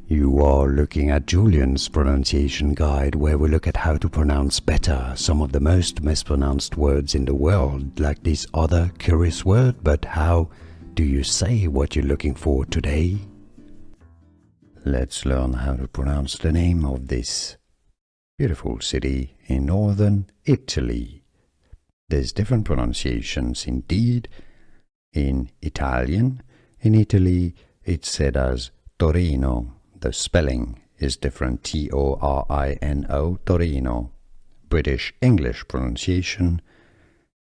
You are looking at Julian's pronunciation guide, where we look at how to pronounce better some of the most mispronounced words in the world, like this other curious word. But how do you say what you're looking for today? Let's learn how to pronounce the name of this beautiful city in northern Italy. There's different pronunciations indeed. In Italian, in Italy, it's said as Torino. The spelling is different, T-O-R-I-N-O, Torino. British English pronunciation,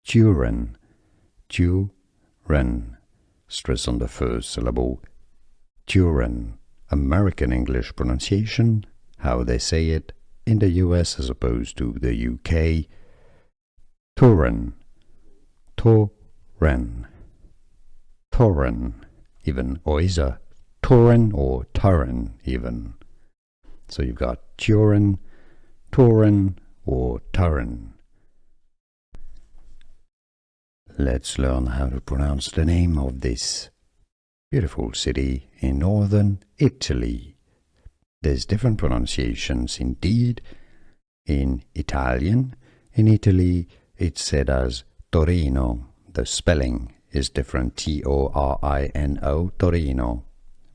Turin, Turin. Stress on the first syllable, Turin. American English pronunciation, how they say it in the US as opposed to the UK, Turin, Turin, Turin, even, or is a Turin or Turin even. So you've got Turin, Turin or Turin. Let's learn how to pronounce the name of this beautiful city in northern Italy. There's different pronunciations indeed. In Italian, in Italy, it's said as Torino. The spelling is different, T-O-R-I-N-O, Torino.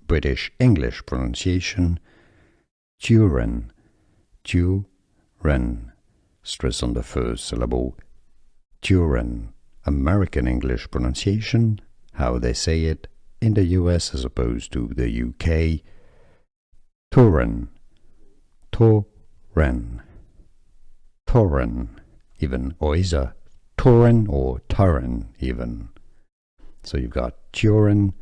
British English pronunciation, Turin, Turin. Stress on the first syllable, Turin. American English pronunciation, how they say it in the US as opposed to the UK, Turin, Turin, Turin, even, or is a Turin or Turin even. So you've got Turin,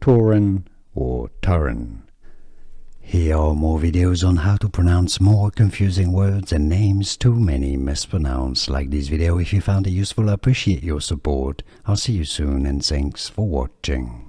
Turin or Turin. Here are more videos on how to pronounce more confusing words and names too many mispronounced. Like this video if you found it useful. I appreciate your support. I'll see you soon and thanks for watching.